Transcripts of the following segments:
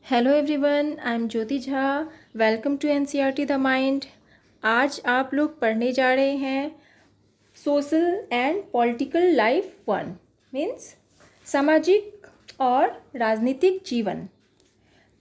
Hello everyone, I am Jyoti Jha. Welcome to NCERT the mind. आज आप लोग पढ़ने जा रहे हैं social and political life one, means सामाजिक और राजनीतिक जीवन।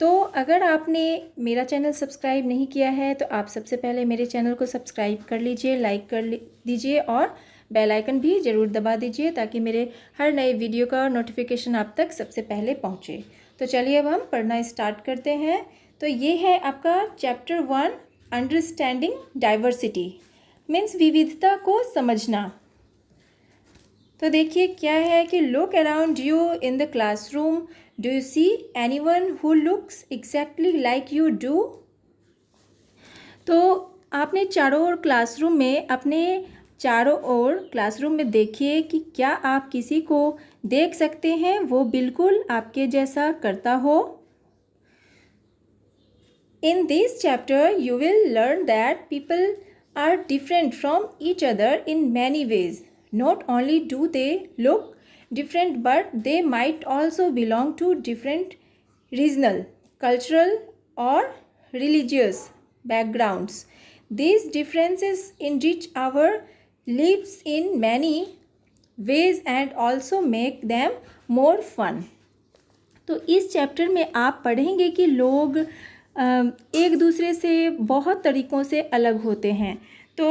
तो अगर आपने मेरा चैनल सब्सक्राइब नहीं किया है तो आप सबसे पहले मेरे चैनल को सब्सक्राइब कर लीजिए, लाइक कर दीजिए और बेल आइकन भी ज़रूर दबा दीजिए ताकि मेरे हर नए वीडियो का नोटिफिकेशन आप तक सबसे पहले पहुंचे। तो चलिए अब हम पढ़ना स्टार्ट करते हैं। तो ये है आपका चैप्टर 1, अंडरस्टैंडिंग डाइवर्सिटी, मीन्स विविधता को समझना। तो देखिए क्या है कि look around you in the classroom, do you see anyone who looks exactly like you do. तो आपने चारों ओर क्लासरूम में देखिए कि क्या आप किसी को देख सकते हैं वो बिल्कुल आपके जैसा करता हो। In this chapter you will learn that people are different from each other in many ways. Not only do they look different, but they might also belong to different regional, cultural, or religious backgrounds. These differences enrich our lives in many ways and also make them more fun. तो इस chapter में आप पढ़ेंगे कि लोग एक दूसरे से बहुत तरीक़ों से अलग होते हैं। तो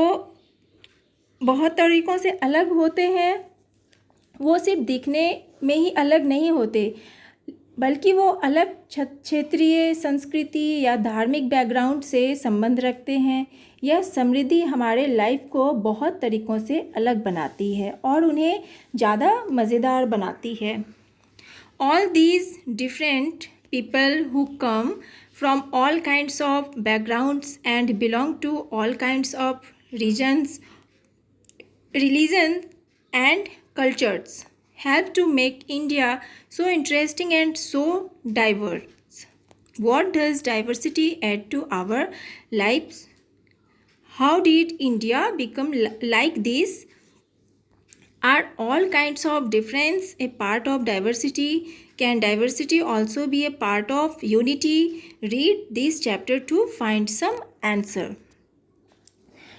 बहुत तरीक़ों से अलग होते हैं, वो सिर्फ दिखने में ही अलग नहीं होते बल्कि वो अलग क्षेत्रीय, संस्कृति या धार्मिक बैकग्राउंड से संबंध रखते हैं। यह समृद्धि हमारे लाइफ को बहुत तरीक़ों से अलग बनाती है और उन्हें ज़्यादा मज़ेदार बनाती है। All these different people who come from all kinds of backgrounds and belong to all kinds of regions, religions and cultures help to make India so interesting and so diverse. What does diversity add to our lives? How did India become like this? Are all kinds of difference a part of diversity? Can diversity also be a part of unity? Read this chapter to find some answer.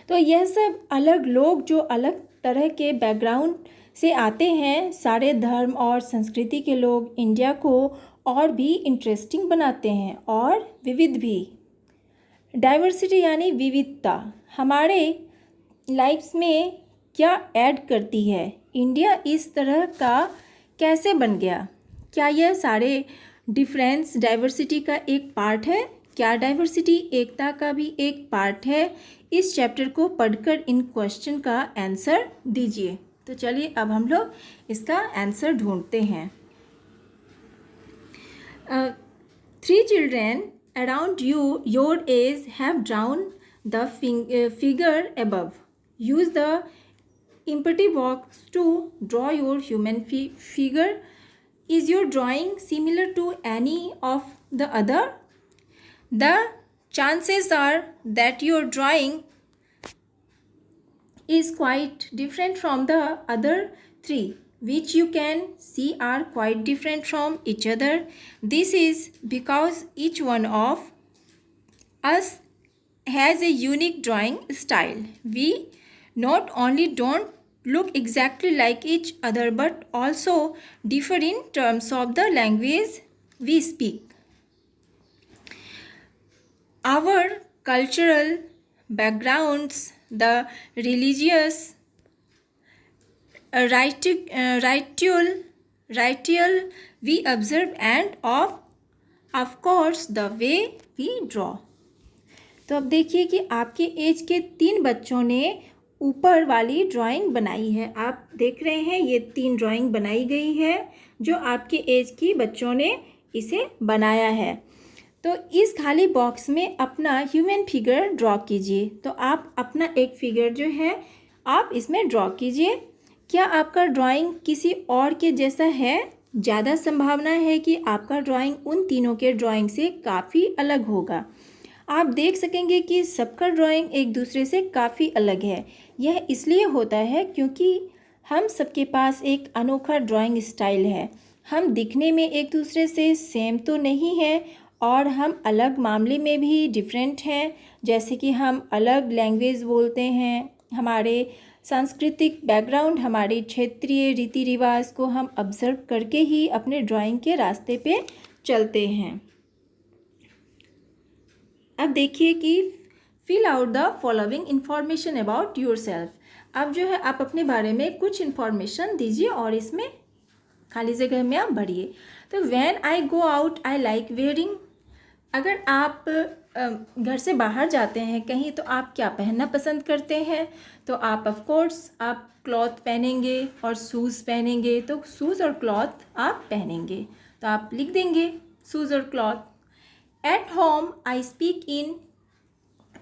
तो यह सब अलग लोग जो अलग तरह के background से आते हैं, सारे धर्म और संस्कृति के लोग इंडिया को और भी इंटरेस्टिंग बनाते हैं और विविध भी। डाइवर्सिटी यानी विविधता हमारे लाइफ्स में क्या ऐड करती है? इंडिया इस तरह का कैसे बन गया? क्या यह सारे डिफरेंस डाइवर्सिटी का एक पार्ट है? क्या डाइवर्सिटी एकता का भी एक पार्ट है? इस चैप्टर को पढ़कर इन क्वेश्चन का आंसर दीजिए। तो चलिए अब हम लोग इसका आंसर ढूंढते हैं। 3 children around your age have drawn the figure above. Use the empty box to draw your human figure. Is your drawing similar to any of the other? The chances are that your drawing is quite different from the other 3, which you can see are quite different from each other. This is because each one of us has a unique drawing style. We not only don't look exactly like each other but also differ in terms of the language we speak. Our cultural backgrounds, the religious ritual we observe, and of course the way we draw. तो अब देखिए कि आपके as के 3 बच्चों ने ऊपर वाली ड्राइंग बनाई है। आप देख रहे हैं ये 3 ड्राइंग बनाई गई है जो आपके एज की बच्चों ने इसे बनाया है। तो इस खाली बॉक्स में अपना ह्यूमन फिगर ड्रॉ कीजिए। तो आप अपना एक फिगर जो है आप इसमें ड्रॉ कीजिए। क्या आपका ड्राइंग किसी और के जैसा है? ज़्यादा संभावना है कि आपका ड्राइंग उन तीनों के ड्राइंग से काफ़ी अलग होगा। आप देख सकेंगे कि सबका ड्राइंग एक दूसरे से काफ़ी अलग है। यह इसलिए होता है क्योंकि हम सबके पास एक अनोखा ड्राइंग स्टाइल है। हम दिखने में एक दूसरे से सेम तो नहीं है और हम अलग मामले में भी डिफरेंट हैं, जैसे कि हम अलग लैंग्वेज बोलते हैं, हमारे सांस्कृतिक बैकग्राउंड, हमारे क्षेत्रीय रीति रिवाज को हम ऑब्जर्व करके ही अपने ड्राइंग के रास्ते पे चलते हैं। अब देखिए कि fill out the following information about yourself. अब जो है आप अपने बारे में कुछ इंफॉर्मेशन दीजिए और इसमें खाली जगह में आप भरिए। तो when I go out I like wearing. अगर आप घर से बाहर जाते हैं कहीं तो आप क्या पहनना पसंद करते हैं? तो आप ऑफ कोर्स आप क्लॉथ पहनेंगे और शूज़ पहनेंगे, तो शूज़ और क्लॉथ आप पहनेंगे, तो आप लिख देंगे शूज़ और cloth. At home I speak in.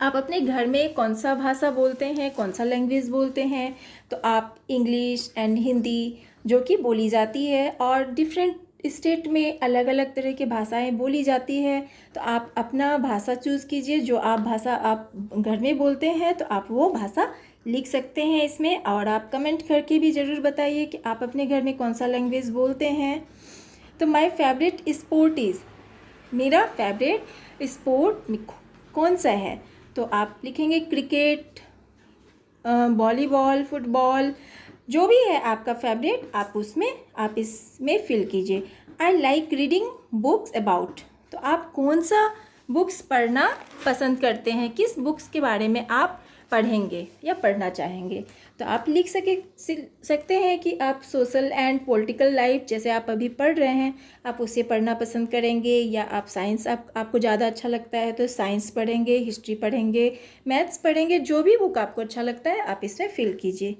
आप अपने घर में कौन सा भाषा बोलते हैं, कौन सा लैंग्वेज बोलते हैं? तो आप इंग्लिश एंड हिंदी जो कि बोली जाती है, और डिफरेंट स्टेट में अलग अलग तरह की भाषाएं बोली जाती है। तो आप अपना भाषा चूज़ कीजिए, जो आप भाषा आप घर में बोलते हैं तो आप वो भाषा लिख सकते हैं इसमें। और आप कमेंट करके भी ज़रूर बताइए कि आप अपने घर में कौन सा लैंग्वेज बोलते हैं। तो माय फेवरेट स्पोर्ट इज़। मेरा फेवरेट स्पोर्ट कौन सा है? तो आप लिखेंगे क्रिकेट, वॉलीबॉल, फुटबॉल, जो भी है आपका फेवरेट आप इसमें फिल कीजिए। I like reading books about. तो आप कौन सा बुक्स पढ़ना पसंद करते हैं, किस बुक्स के बारे में आप पढ़ेंगे या पढ़ना चाहेंगे? तो आप लिख सकते हैं कि आप सोशल एंड पॉलिटिकल लाइफ जैसे आप अभी पढ़ रहे हैं आप उसे पढ़ना पसंद करेंगे, या आप साइंस आपको ज़्यादा अच्छा लगता है तो साइंस पढ़ेंगे, हिस्ट्री पढ़ेंगे, मैथ्स पढ़ेंगे, जो भी बुक आपको अच्छा लगता है आप इसमें फिल कीजिए।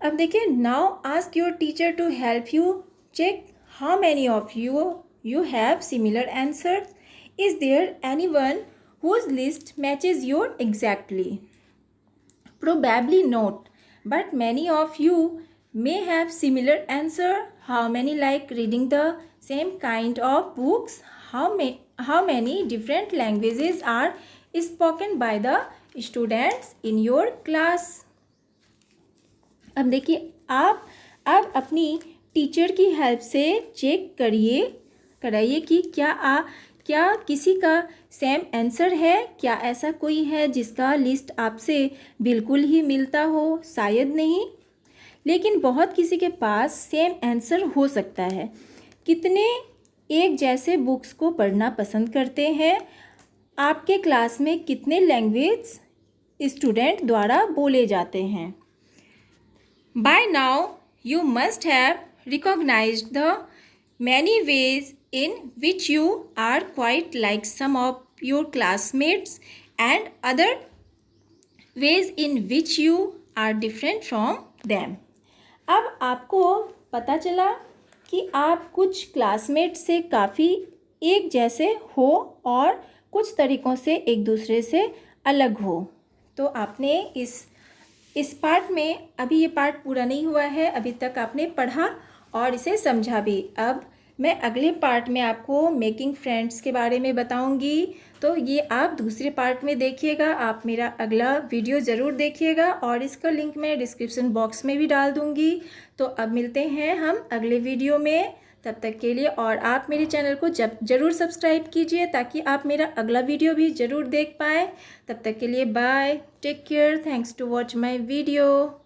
अब देखिए, now ask your teacher to help you check how many of you have similar answers. Is there anyone whose list matches your exactly? Probably not, but many of you may have similar answer. How many like reading the same kind of books? How many different languages are spoken by the students in your class? अब देखिए, आप अब अपनी teacher की help से check कराइए कि क्या किसी का सेम आंसर है, क्या ऐसा कोई है जिसका लिस्ट आपसे बिल्कुल ही मिलता हो? शायद नहीं, लेकिन बहुत किसी के पास सेम आंसर हो सकता है। कितने एक जैसे बुक्स को पढ़ना पसंद करते हैं? आपके क्लास में कितने लैंग्वेज स्टूडेंट द्वारा बोले जाते हैं? By now, you must have recognized the many ways in which you are quite like some of your classmates and other ways in which you are different from them. अब आपको पता चला कि आप कुछ क्लासमेट से काफ़ी एक जैसे हो और कुछ तरीक़ों से एक दूसरे से अलग हो। तो आपने इस पार्ट में, अभी ये पार्ट पूरा नहीं हुआ है, अभी तक आपने पढ़ा और इसे समझा भी। अब मैं अगले पार्ट में आपको मेकिंग फ्रेंड्स के बारे में बताऊंगी, तो ये आप दूसरे पार्ट में देखिएगा। आप मेरा अगला वीडियो ज़रूर देखिएगा और इसका लिंक मैं डिस्क्रिप्शन बॉक्स में भी डाल दूंगी। तो अब मिलते हैं हम अगले वीडियो में, तब तक के लिए। और आप मेरे चैनल को ज़रूर सब्सक्राइब कीजिए ताकि आप मेरा अगला वीडियो भी ज़रूर देख पाएँ। तब तक के लिए bye, take care, thanks to watch my video.